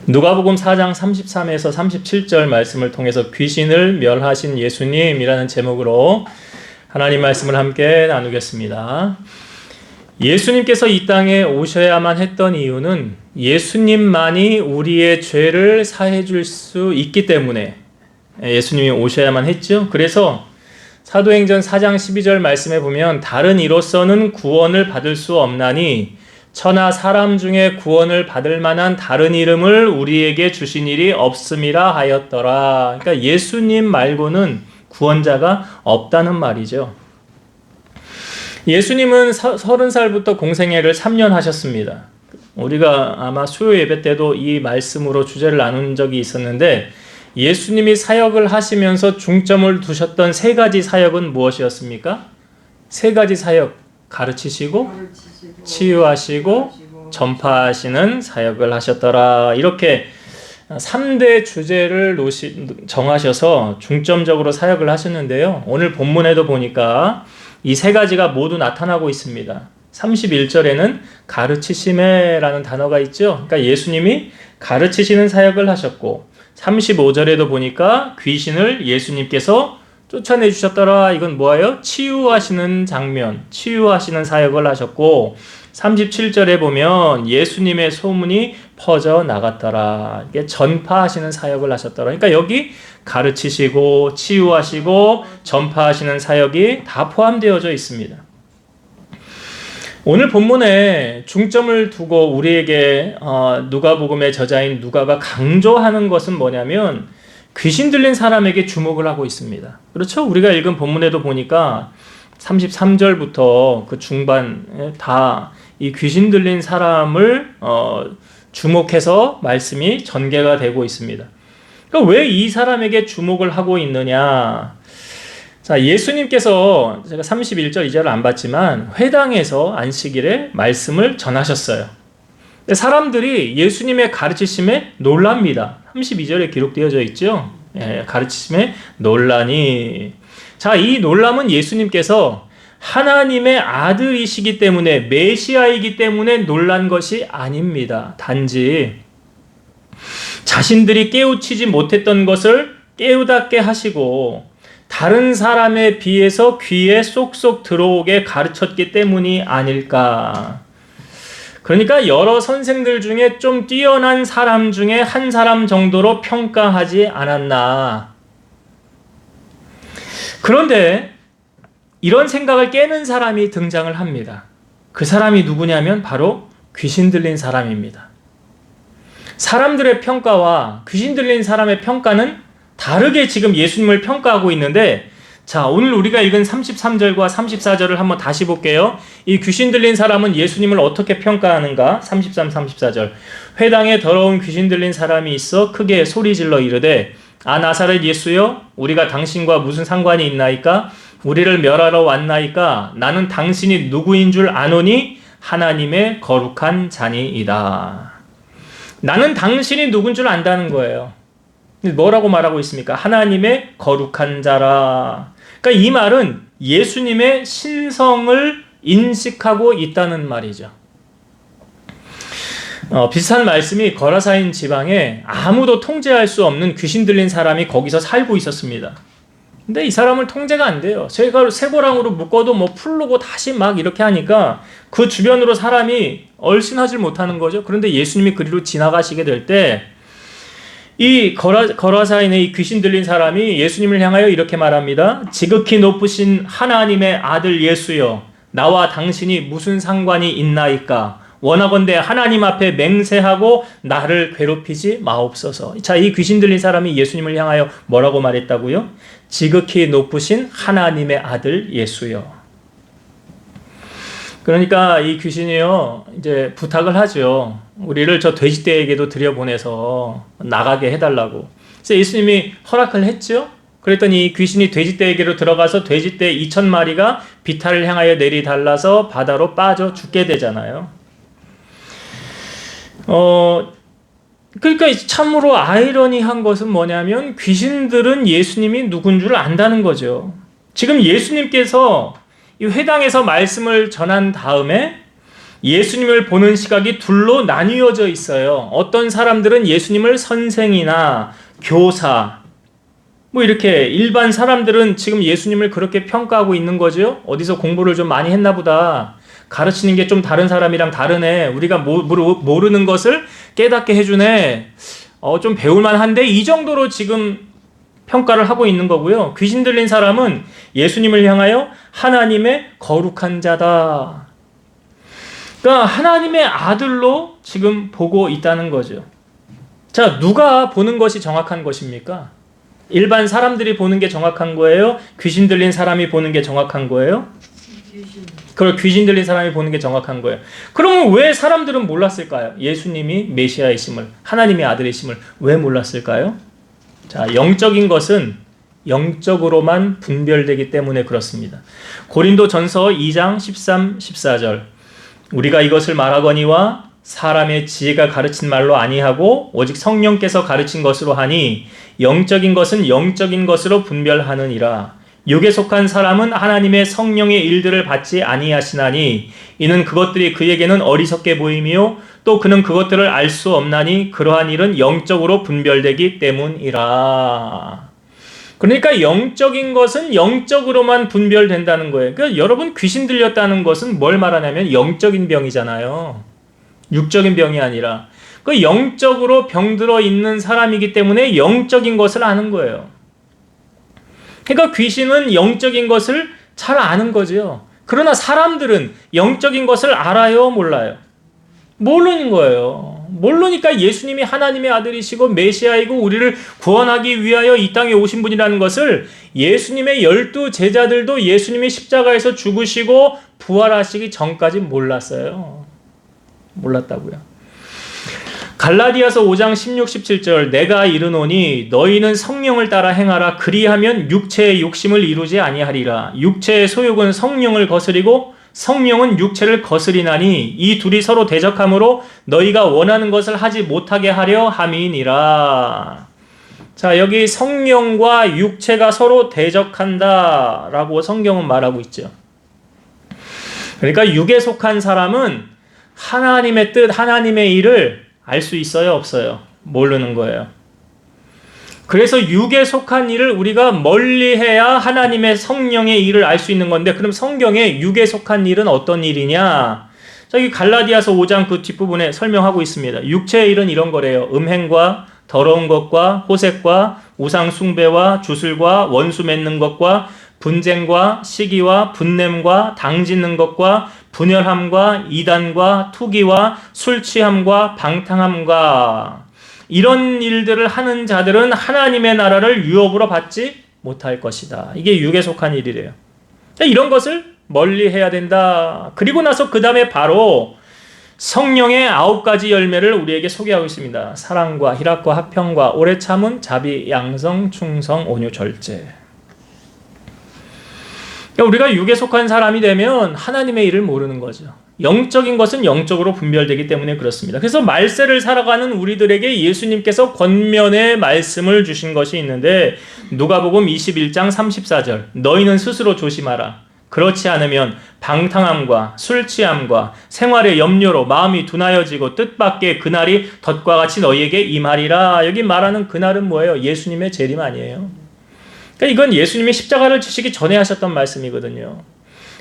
누가복음 4장 33에서 37절 말씀을 통해서 귀신을 멸하신 예수님이라는 제목으로 하나님 말씀을 함께 나누겠습니다. 예수님께서 이 땅에 오셔야만 했던 이유는 예수님만이 우리의 죄를 사해 줄 수 있기 때문에 예수님이 오셔야만 했죠. 그래서 사도행전 4장 12절 말씀에 보면 다른 이로서는 구원을 받을 수 없나니 천하 사람 중에 구원을 받을 만한 다른 이름을 우리에게 주신 일이 없음이라 하였더라. 그러니까 예수님 말고는 구원자가 없다는 말이죠. 예수님은 30살부터 공생애를 3년 하셨습니다. 우리가 아마 수요 예배 때도 이 말씀으로 주제를 나눈 적이 있었는데 예수님이 사역을 하시면서 중점을 두셨던 세 가지 사역은 무엇이었습니까? 세 가지 사역. 가르치시고 치유하시고 전파하시는 사역을 하셨더라. 이렇게 3대 주제를 정하셔서 중점적으로 사역을 하셨는데요. 오늘 본문에도 보니까 이 세 가지가 모두 나타나고 있습니다. 31절에는 가르치심에라는 단어가 있죠. 그러니까 예수님이 가르치시는 사역을 하셨고 35절에도 보니까 귀신을 예수님께서 쫓아내 주셨더라. 이건 뭐예요? 치유하시는 장면, 치유하시는 사역을 하셨고 37절에 보면 예수님의 소문이 퍼져 나갔더라. 이게 전파하시는 사역을 하셨더라. 그러니까 여기 가르치시고 치유하시고 전파하시는 사역이 다 포함되어져 있습니다. 오늘 본문에 중점을 두고 우리에게 누가복음의 저자인 누가가 강조하는 것은 뭐냐면 귀신 들린 사람에게 주목을 하고 있습니다. 그렇죠? 우리가 읽은 본문에도 보니까 33절부터 그 중반에 다 이 귀신 들린 사람을 주목해서 말씀이 전개가 되고 있습니다. 그러니까 왜 이 사람에게 주목을 하고 있느냐? 자, 예수님께서 제가 31절 2절을 안 봤지만 회당에서 안식일에 말씀을 전하셨어요. 사람들이 예수님의 가르치심에 놀랍니다. 32절에 기록되어져 있죠. 가르치심에 놀라니. 자, 이 놀람은 예수님께서 하나님의 아들이시기 때문에 메시아이기 때문에 놀란 것이 아닙니다. 단지 자신들이 깨우치지 못했던 것을 깨우닫게 하시고 다른 사람에 비해서 귀에 쏙쏙 들어오게 가르쳤기 때문이 아닐까. 그러니까 여러 선생들 중에 좀 뛰어난 사람 중에 한 사람 정도로 평가하지 않았나. 그런데 이런 생각을 깨는 사람이 등장을 합니다. 그 사람이 누구냐면 바로 귀신 들린 사람입니다. 사람들의 평가와 귀신 들린 사람의 평가는 다르게 지금 예수님을 평가하고 있는데 자, 오늘 우리가 읽은 33절과 34절을 한번 다시 볼게요. 이 귀신 들린 사람은 예수님을 어떻게 평가하는가? 33, 34절. 회당에 더러운 귀신 들린 사람이 있어 크게 소리질러 이르되 아 나사렛 예수여 우리가 당신과 무슨 상관이 있나이까? 우리를 멸하러 왔나이까? 나는 당신이 누구인 줄 아노니 하나님의 거룩한 자니이다. 나는 당신이 누군 줄 안다는 거예요. 뭐라고 말하고 있습니까? 하나님의 거룩한 자라. 그러니까 이 말은 예수님의 신성을 인식하고 있다는 말이죠. 비슷한 말씀이 거라사인 지방에 아무도 통제할 수 없는 귀신 들린 사람이 거기서 살고 있었습니다. 근데 이 사람을 통제가 안 돼요. 쇠고랑으로 묶어도 풀르고 다시 막 이렇게 하니까 그 주변으로 사람이 얼씬하지 못하는 거죠. 그런데 예수님이 그리로 지나가시게 될 때 이 거라사인의 이 귀신 들린 사람이 예수님을 향하여 이렇게 말합니다. 지극히 높으신 하나님의 아들 예수여 나와 당신이 무슨 상관이 있나이까? 원하건대 하나님 앞에 맹세하고 나를 괴롭히지 마옵소서. 자, 이 귀신 들린 사람이 예수님을 향하여 뭐라고 말했다고요? 지극히 높으신 하나님의 아들 예수여. 그러니까 이 귀신이요 이제 부탁을 하죠. 우리를 저 돼지떼에게도 들여보내서 나가게 해달라고. 그래서 예수님이 허락을 했죠. 그랬더니 이 귀신이 돼지떼에게로 들어가서 돼지떼 2,000마리가 비탈을 향하여 내리달라서 바다로 빠져 죽게 되잖아요. 그러니까 참으로 아이러니한 것은 뭐냐면 귀신들은 예수님이 누군 줄 안다는 거죠. 지금 예수님께서 이 회당에서 말씀을 전한 다음에 예수님을 보는 시각이 둘로 나뉘어져 있어요. 어떤 사람들은 예수님을 선생이나 교사, 뭐 이렇게 일반 사람들은 지금 예수님을 그렇게 평가하고 있는 거죠. 어디서 공부를 좀 많이 했나 보다. 가르치는 게 좀 다른 사람이랑 다르네. 우리가 모르는 것을 깨닫게 해주네. 좀 배울만 한데 이 정도로 지금 평가를 하고 있는 거고요. 귀신 들린 사람은 예수님을 향하여 하나님의 거룩한 자다. 그러니까 하나님의 아들로 지금 보고 있다는 거죠. 자, 누가 보는 것이 정확한 것입니까? 일반 사람들이 보는 게 정확한 거예요? 귀신 들린 사람이 보는 게 정확한 거예요? 그걸 귀신 들린 사람이 보는 게 정확한 거예요. 그러면 왜 사람들은 몰랐을까요? 예수님이 메시아이심을, 하나님의 아들이심을 왜 몰랐을까요? 자, 영적인 것은 영적으로만 분별되기 때문에 그렇습니다. 고린도전서 2장 13, 14절 우리가 이것을 말하거니와 사람의 지혜가 가르친 말로 아니하고 오직 성령께서 가르친 것으로 하니 영적인 것은 영적인 것으로 분별하느니라. 육에 속한 사람은 하나님의 성령의 일들을 받지 아니하시나니 이는 그것들이 그에게는 어리석게 보이며 또 그는 그것들을 알 수 없나니 그러한 일은 영적으로 분별되기 때문이라. 그러니까 영적인 것은 영적으로만 분별된다는 거예요. 그러니까 여러분 귀신 들렸다는 것은 뭘 말하냐면 영적인 병이잖아요. 육적인 병이 아니라 그 영적으로 병들어 있는 사람이기 때문에 영적인 것을 아는 거예요. 그러니까 귀신은 영적인 것을 잘 아는 거죠. 그러나 사람들은 영적인 것을 알아요, 몰라요? 모르는 거예요. 모르니까 예수님이 하나님의 아들이시고 메시아이고 우리를 구원하기 위하여 이 땅에 오신 분이라는 것을 예수님의 12 제자들도 예수님이 십자가에서 죽으시고 부활하시기 전까지 몰랐어요. 몰랐다고요. 갈라디아서 5장 16, 17절 내가 이르노니 너희는 성령을 따라 행하라. 그리하면 육체의 욕심을 이루지 아니하리라. 육체의 소욕은 성령을 거스리고 성령은 육체를 거스리나니 이 둘이 서로 대적하므로 너희가 원하는 것을 하지 못하게 하려 함이니라. 자, 여기 성령과 육체가 서로 대적한다라고 성경은 말하고 있죠. 그러니까 육에 속한 사람은 하나님의 뜻, 하나님의 일을 알 수 있어요, 없어요? 모르는 거예요. 그래서 육에 속한 일을 우리가 멀리해야 하나님의 성령의 일을 알 수 있는 건데 그럼 성경에 육에 속한 일은 어떤 일이냐? 저기 갈라디아서 5장 그 뒷부분에 설명하고 있습니다. 육체의 일은 이런 거래요. 음행과 더러운 것과 호색과 우상 숭배와 주술과 원수 맺는 것과 분쟁과 시기와 분냄과 당짓는 것과 분열함과 이단과 투기와 술 취함과 방탕함과 이런 일들을 하는 자들은 하나님의 나라를 유업으로 받지 못할 것이다. 이게 육에 속한 일이래요. 이런 것을 멀리 해야 된다. 그리고 나서 그 다음에 바로 성령의 9가지 열매를 우리에게 소개하고 있습니다. 사랑과 희락과 화평과 오래 참음, 자비, 양성, 충성, 온유, 절제. 우리가 육에 속한 사람이 되면 하나님의 일을 모르는 거죠. 영적인 것은 영적으로 분별되기 때문에 그렇습니다. 그래서 말세를 살아가는 우리들에게 예수님께서 권면의 말씀을 주신 것이 있는데 누가복음 21장 34절 너희는 스스로 조심하라. 그렇지 않으면 방탕함과 술 취함과 생활의 염려로 마음이 둔하여지고 뜻밖의 그날이 덫과 같이 너희에게 임하리라. 여기 말하는 그날은 뭐예요? 예수님의 재림 아니에요? 그러니까 이건 예수님이 십자가를 지시기 전에 하셨던 말씀이거든요.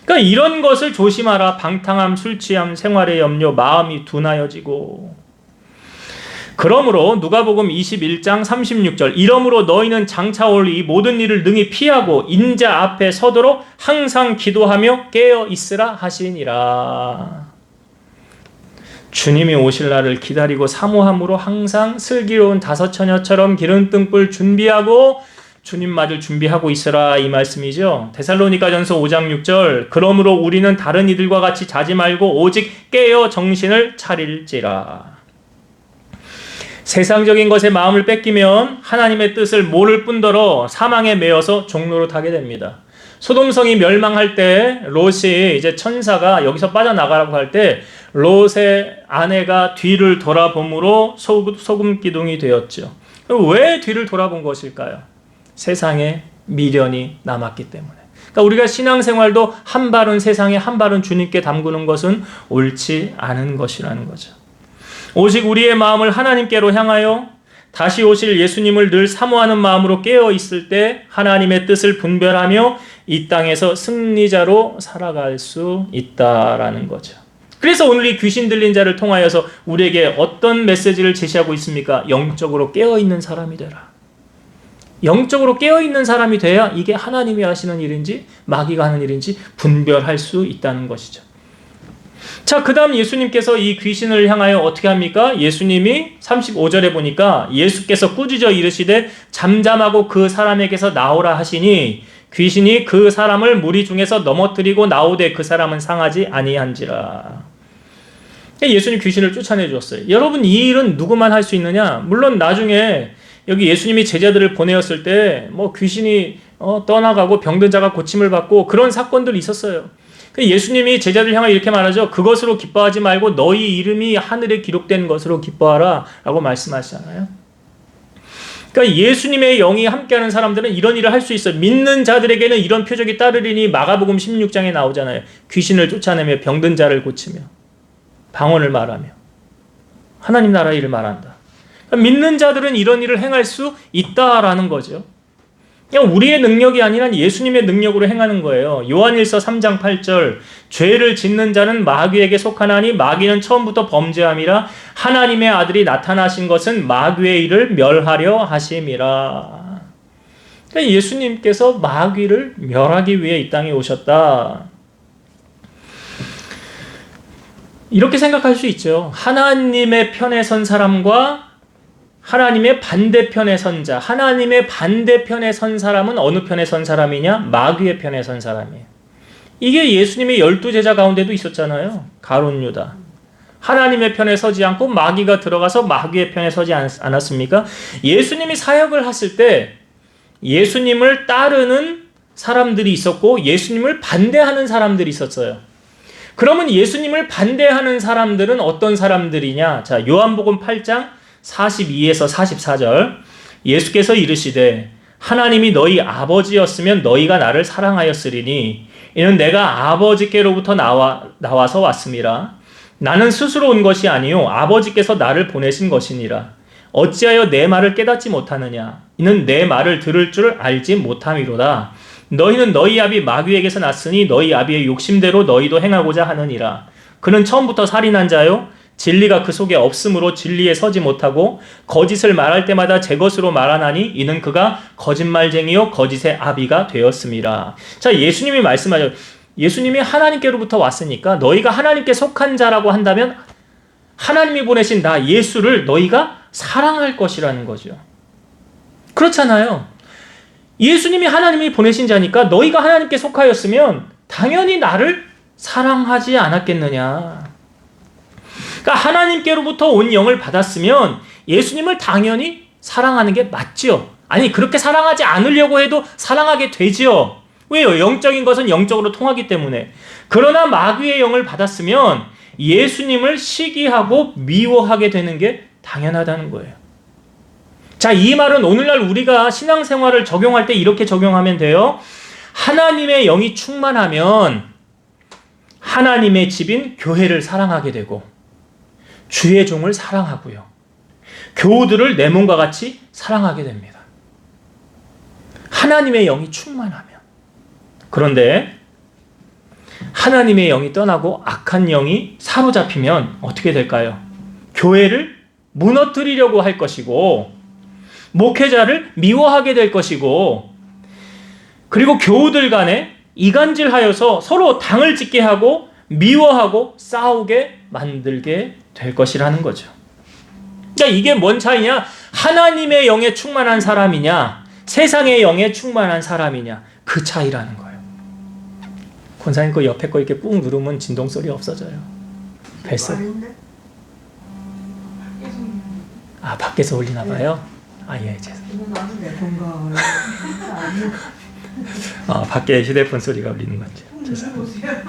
그러니까 이런 것을 조심하라. 방탕함, 술 취함, 생활의 염려, 마음이 둔하여지고. 그러므로 누가복음 21장 36절 이러므로 너희는 장차 올 이 모든 일을 능히 피하고 인자 앞에 서도록 항상 기도하며 깨어 있으라 하시니라. 주님이 오실 날을 기다리고 사모함으로 항상 슬기로운 다섯 처녀처럼 기름 등불 준비하고 주님 맞을 준비하고 있으라 이 말씀이죠. 데살로니가전서 5장 6절 그러므로 우리는 다른 이들과 같이 자지 말고 오직 깨어 정신을 차릴지라. 세상적인 것에 마음을 뺏기면 하나님의 뜻을 모를 뿐더러 사망에 매여서 종로로 타게 됩니다. 소돔성이 멸망할 때 롯이 이제 천사가 여기서 빠져나가라고 할 때 롯의 아내가 뒤를 돌아봄으로 소금 기둥이 되었죠. 왜 뒤를 돌아본 것일까요? 세상에 미련이 남았기 때문에. 그러니까 우리가 신앙생활도 한 발은 세상에 한 발은 주님께 담그는 것은 옳지 않은 것이라는 거죠. 오직 우리의 마음을 하나님께로 향하여 다시 오실 예수님을 늘 사모하는 마음으로 깨어 있을 때 하나님의 뜻을 분별하며 이 땅에서 승리자로 살아갈 수 있다라는 거죠. 그래서 오늘 이 귀신 들린 자를 통하여서 우리에게 어떤 메시지를 제시하고 있습니까? 영적으로 깨어있는 사람이 되라. 영적으로 깨어있는 사람이 돼야 이게 하나님이 하시는 일인지 마귀가 하는 일인지 분별할 수 있다는 것이죠. 자, 그 다음 예수님께서 이 귀신을 향하여 어떻게 합니까? 예수님이 35절에 보니까 예수께서 꾸짖어 이르시되 잠잠하고 그 사람에게서 나오라 하시니 귀신이 그 사람을 무리 중에서 넘어뜨리고 나오되 그 사람은 상하지 아니한지라. 예수님 귀신을 쫓아내 주었어요. 여러분, 이 일은 누구만 할 수 있느냐? 물론 나중에 여기 예수님이 제자들을 보내었을 때 뭐 귀신이 떠나가고 병든 자가 고침을 받고 그런 사건들이 있었어요. 예수님이 제자들 향해 이렇게 말하죠. 그것으로 기뻐하지 말고 너희 이름이 하늘에 기록된 것으로 기뻐하라 라고 말씀하시잖아요. 그러니까 예수님의 영이 함께하는 사람들은 이런 일을 할 수 있어요. 믿는 자들에게는 이런 표적이 따르리니 마가복음 16장에 나오잖아요. 귀신을 쫓아내며 병든 자를 고치며 방언을 말하며 하나님 나라 일을 말한다. 그러니까 믿는 자들은 이런 일을 행할 수 있다라는 거죠. 그냥 우리의 능력이 아니라 예수님의 능력으로 행하는 거예요. 요한일서 3장 8절 죄를 짓는 자는 마귀에게 속하나니 마귀는 처음부터 범죄함이라 하나님의 아들이 나타나신 것은 마귀의 일을 멸하려 하심이라. 그러니까 예수님께서 마귀를 멸하기 위해 이 땅에 오셨다. 이렇게 생각할 수 있죠. 하나님의 편에 선 사람과 하나님의 반대편에 선 자, 하나님의 반대편에 선 사람은 어느 편에 선 사람이냐? 마귀의 편에 선 사람이에요. 이게 예수님의 12제자 가운데도 있었잖아요. 가룟 유다. 하나님의 편에 서지 않고 마귀가 들어가서 마귀의 편에 서지 않았습니까? 예수님이 사역을 하실 때 예수님을 따르는 사람들이 있었고 예수님을 반대하는 사람들이 있었어요. 그러면 예수님을 반대하는 사람들은 어떤 사람들이냐? 자, 요한복음 8장 42에서 44절 예수께서 이르시되 하나님이 너희 아버지였으면 너희가 나를 사랑하였으리니 이는 내가 아버지께로부터 나와서 왔음이라. 나는 스스로 온 것이 아니요 아버지께서 나를 보내신 것이니라. 어찌하여 내 말을 깨닫지 못하느냐? 이는 내 말을 들을 줄 알지 못함이로다. 너희는 너희 아비 마귀에게서 났으니 너희 아비의 욕심대로 너희도 행하고자 하느니라. 그는 처음부터 살인한 자요 진리가 그 속에 없으므로 진리에 서지 못하고 거짓을 말할 때마다 제 것으로 말하나니 이는 그가 거짓말쟁이요 거짓의 아비가 되었음이라. 자, 예수님이 말씀하죠. 예수님이 하나님께로부터 왔으니까 너희가 하나님께 속한 자라고 한다면 하나님이 보내신 나 예수를 너희가 사랑할 것이라는 거죠. 그렇잖아요. 예수님이 하나님이 보내신 자니까 너희가 하나님께 속하였으면 당연히 나를 사랑하지 않았겠느냐. 그러니까 하나님께로부터 온 영을 받았으면 예수님을 당연히 사랑하는 게 맞지요. 아니 그렇게 사랑하지 않으려고 해도 사랑하게 되지요. 왜요? 영적인 것은 영적으로 통하기 때문에. 그러나 마귀의 영을 받았으면 예수님을 시기하고 미워하게 되는 게 당연하다는 거예요. 자, 이 말은 오늘날 우리가 신앙생활을 적용할 때 이렇게 적용하면 돼요. 하나님의 영이 충만하면 하나님의 집인 교회를 사랑하게 되고 주의 종을 사랑하고요. 교우들을 내 몸과 같이 사랑하게 됩니다. 하나님의 영이 충만하면. 그런데 하나님의 영이 떠나고 악한 영이 사로잡히면 어떻게 될까요? 교회를 무너뜨리려고 할 것이고 목회자를 미워하게 될 것이고 그리고 교우들 간에 이간질하여서 서로 당을 짓게 하고 미워하고 싸우게 만들게 될 것이라는 거죠. 그러니까 이게 뭔 차이냐? 하나님의 영에 충만한 사람이냐 세상의 영에 충만한 사람이냐 그 차이라는 거예요. 권사님 그 옆에 거 이렇게 꾹 누르면 진동 소리 없어져요. 뱃소리. 아 밖에서 울리나 봐요? 아 예 죄송합니다. 아 밖에 휴대폰 소리가 울리는 건지 죄송합니다.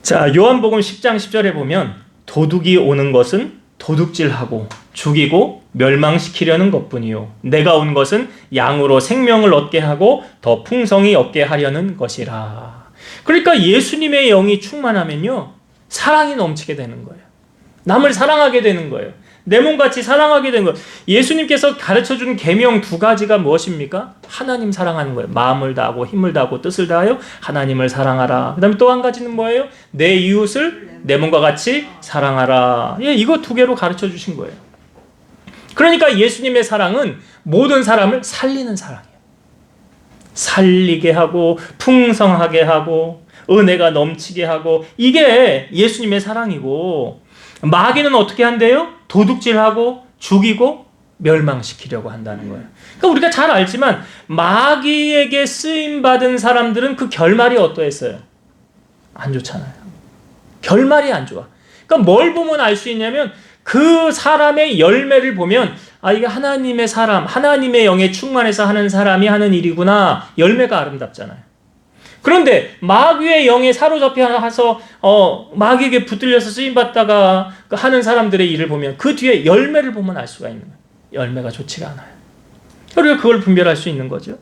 자, 요한복음 10장 10절에 보면 도둑이 오는 것은 도둑질하고 죽이고 멸망시키려는 것뿐이요 내가 온 것은 양으로 생명을 얻게 하고 더 풍성히 얻게 하려는 것이라. 그러니까 예수님의 영이 충만하면요 사랑이 넘치게 되는 거예요. 남을 사랑하게 되는 거예요. 내 몸같이 사랑하게 되는 거예요. 예수님께서 가르쳐준 계명 두 가지가 무엇입니까? 하나님 사랑하는 거예요. 마음을 다하고 힘을 다하고 뜻을 다하여 하나님을 사랑하라. 그 다음에 또 한 가지는 뭐예요? 내 이웃을 내 몸과 같이 사랑하라. 예, 이거 두 개로 가르쳐 주신 거예요. 그러니까 예수님의 사랑은 모든 사람을 살리는 사랑이에요. 살리게 하고 풍성하게 하고 은혜가 넘치게 하고, 이게 예수님의 사랑이고, 마귀는 어떻게 한대요? 도둑질하고 죽이고 멸망시키려고 한다는 거예요. 그러니까 우리가 잘 알지만 마귀에게 쓰임받은 사람들은 그 결말이 어떠했어요? 안 좋잖아요. 결말이 안 좋아. 그러니까 뭘 보면 알 수 있냐면 그 사람의 열매를 보면 이게 하나님의 사람, 하나님의 영에 충만해서 하는 사람이 하는 일이구나. 열매가 아름답잖아요. 그런데 마귀의 영에 사로잡혀서 마귀에게 붙들려서 쓰임받다가 하는 사람들의 일을 보면 그 뒤에 열매를 보면 알 수가 있는 거예요. 열매가 좋지가 않아요. 우리가 그걸 분별할 수 있는 거죠.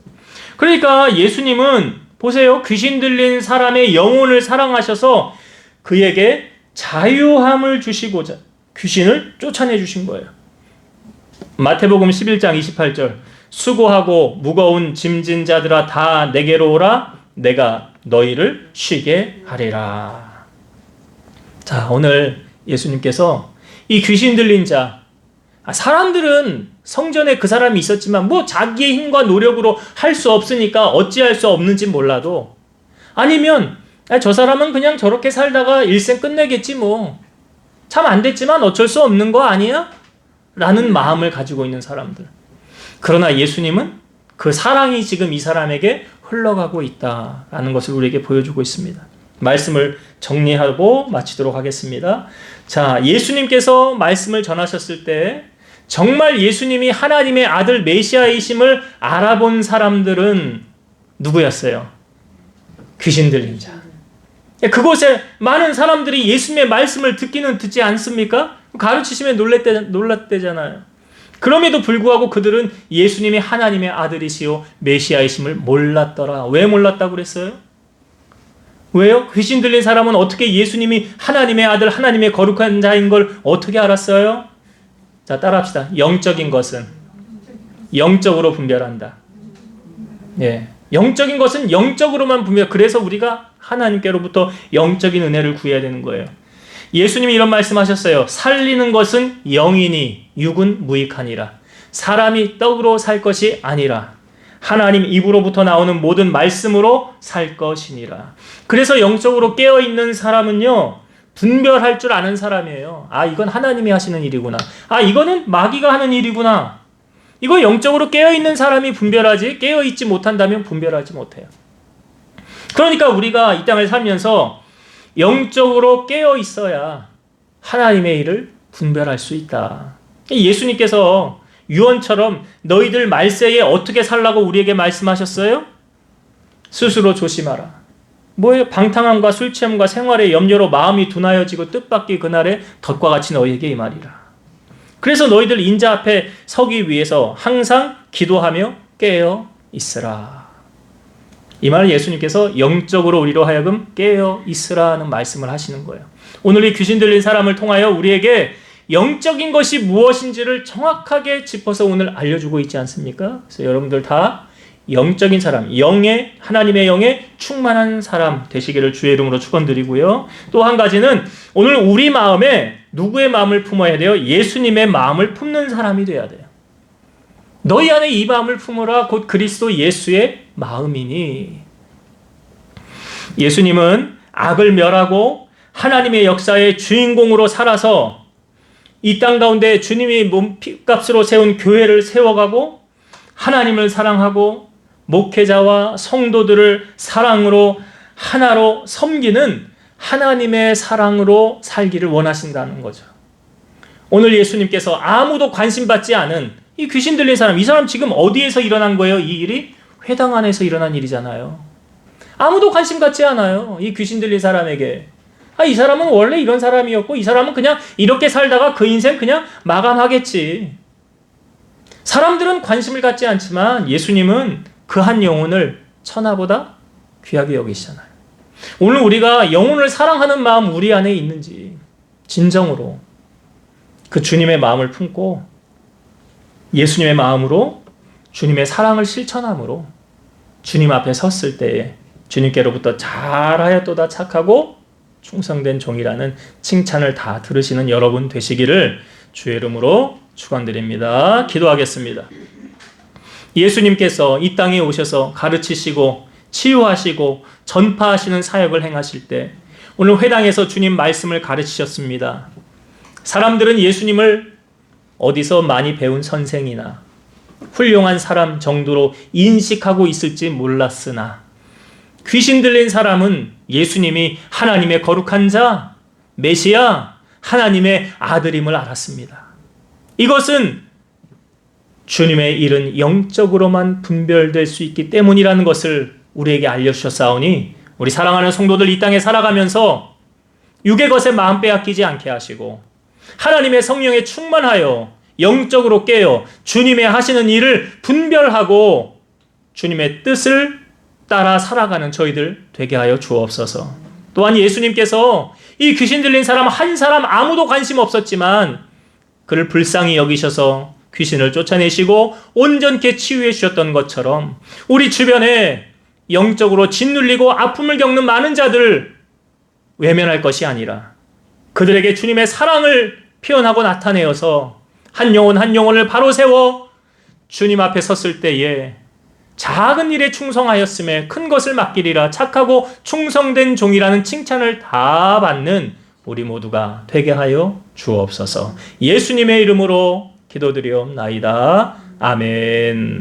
그러니까 예수님은 보세요. 귀신 들린 사람의 영혼을 사랑하셔서 그에게 자유함을 주시고자 귀신을 쫓아내 주신 거예요. 마태복음 11장 28절 수고하고 무거운 짐진 자들아 다 내게로 오라 내가 너희를 쉬게 하리라. 자, 오늘 예수님께서 이 귀신 들린 자, 사람들은 성전에 그 사람이 있었지만 뭐 자기의 힘과 노력으로 할 수 없으니까 어찌할 수 없는지 몰라도, 아니면 저 사람은 그냥 저렇게 살다가 일생 끝내겠지 뭐 참 안 됐지만 어쩔 수 없는 거 아니야? 라는 마음을 가지고 있는 사람들. 그러나 예수님은 그 사랑이 지금 이 사람에게 흘러가고 있다라는 것을 우리에게 보여주고 있습니다. 말씀을 정리하고 마치도록 하겠습니다. 자, 예수님께서 말씀을 전하셨을 때 정말 예수님이 하나님의 아들 메시아이심을 알아본 사람들은 누구였어요? 귀신 들린 자. 그곳에 많은 사람들이 예수님의 말씀을 듣기는 듣지 않습니까? 가르치시면 놀랐대잖아요. 그럼에도 불구하고 그들은 예수님이 하나님의 아들이시요 메시아이심을 몰랐더라. 왜 몰랐다고 그랬어요? 왜요? 귀신 들린 사람은 어떻게 예수님이 하나님의 아들, 하나님의 거룩한 자인 걸 어떻게 알았어요? 자, 따라합시다. 영적인 것은 영적으로 분별한다. 예, 영적인 것은 영적으로만 분별. 그래서 우리가 하나님께로부터 영적인 은혜를 구해야 되는 거예요. 예수님이 이런 말씀하셨어요. 살리는 것은 영이니 육은 무익하니라. 사람이 떡으로 살 것이 아니라 하나님 입으로부터 나오는 모든 말씀으로 살 것이니라. 그래서 영적으로 깨어있는 사람은요, 분별할 줄 아는 사람이에요. 이건 하나님이 하시는 일이구나. 이거는 마귀가 하는 일이구나. 이거 영적으로 깨어있는 사람이 분별하지, 깨어있지 못한다면 분별하지 못해요. 그러니까 우리가 이 땅을 살면서 영적으로 깨어 있어야 하나님의 일을 분별할 수 있다. 예수님께서 유언처럼 너희들 말세에 어떻게 살라고 우리에게 말씀하셨어요? 스스로 조심하라. 뭐예요? 방탕함과 술 취함과 생활의 염려로 마음이 둔하여지고 뜻밖의 그날에 덫과 같이 너희에게 임하리라. 그래서 너희들 인자 앞에 서기 위해서 항상 기도하며 깨어 있으라. 이 말을 예수님께서 영적으로 우리로 하여금 깨어 있으라는 말씀을 하시는 거예요. 오늘 이 귀신 들린 사람을 통하여 우리에게 영적인 것이 무엇인지를 정확하게 짚어서 오늘 알려주고 있지 않습니까? 그래서 여러분들 다 영적인 사람, 하나님의 영에 충만한 사람 되시기를 주의 이름으로 축원드리고요. 또 한 가지는 오늘 우리 마음에 누구의 마음을 품어야 돼요? 예수님의 마음을 품는 사람이 돼야 돼요. 너희 안에 이 마음을 품으라 곧 그리스도 예수의 마음이니. 예수님은 악을 멸하고 하나님의 역사의 주인공으로 살아서 이 땅 가운데 주님이 몸값으로 세운 교회를 세워가고 하나님을 사랑하고 목회자와 성도들을 사랑으로 하나로 섬기는 하나님의 사랑으로 살기를 원하신다는 거죠. 오늘 예수님께서 아무도 관심받지 않은 이 귀신 들린 사람, 이 사람 지금 어디에서 일어난 거예요? 이 일이 회당 안에서 일어난 일이잖아요. 아무도 관심 갖지 않아요. 이 귀신 들린 사람에게. 이 사람은 원래 이런 사람이었고 이 사람은 그냥 이렇게 살다가 그 인생 그냥 마감하겠지. 사람들은 관심을 갖지 않지만 예수님은 그 한 영혼을 천하보다 귀하게 여기시잖아요. 오늘 우리가 영혼을 사랑하는 마음 우리 안에 있는지 진정으로 그 주님의 마음을 품고 예수님의 마음으로 주님의 사랑을 실천함으로 주님 앞에 섰을 때에 주님께로부터 잘하였도다 착하고 충성된 종이라는 칭찬을 다 들으시는 여러분 되시기를 주의 이름으로 축원드립니다. 기도하겠습니다. 예수님께서 이 땅에 오셔서 가르치시고 치유하시고 전파하시는 사역을 행하실 때 오늘 회당에서 주님 말씀을 가르치셨습니다. 사람들은 예수님을 어디서 많이 배운 선생이나 훌륭한 사람 정도로 인식하고 있을지 몰랐으나 귀신 들린 사람은 예수님이 하나님의 거룩한 자, 메시아, 하나님의 아들임을 알았습니다. 이것은 주님의 일은 영적으로만 분별될 수 있기 때문이라는 것을 우리에게 알려주셨사오니 우리 사랑하는 성도들 이 땅에 살아가면서 육의 것에 마음 빼앗기지 않게 하시고 하나님의 성령에 충만하여 영적으로 깨어 주님의 하시는 일을 분별하고 주님의 뜻을 따라 살아가는 저희들 되게 하여 주옵소서. 또한 예수님께서 이 귀신 들린 사람 한 사람 아무도 관심 없었지만 그를 불쌍히 여기셔서 귀신을 쫓아내시고 온전케 치유해 주셨던 것처럼 우리 주변에 영적으로 짓눌리고 아픔을 겪는 많은 자들을 외면할 것이 아니라 그들에게 주님의 사랑을 표현하고 나타내어서 한 영혼 한 영혼을 바로 세워 주님 앞에 섰을 때에 작은 일에 충성하였음에 큰 것을 맡기리라 착하고 충성된 종이라는 칭찬을 다 받는 우리 모두가 되게 하여 주옵소서. 예수님의 이름으로 기도드리옵나이다. 아멘.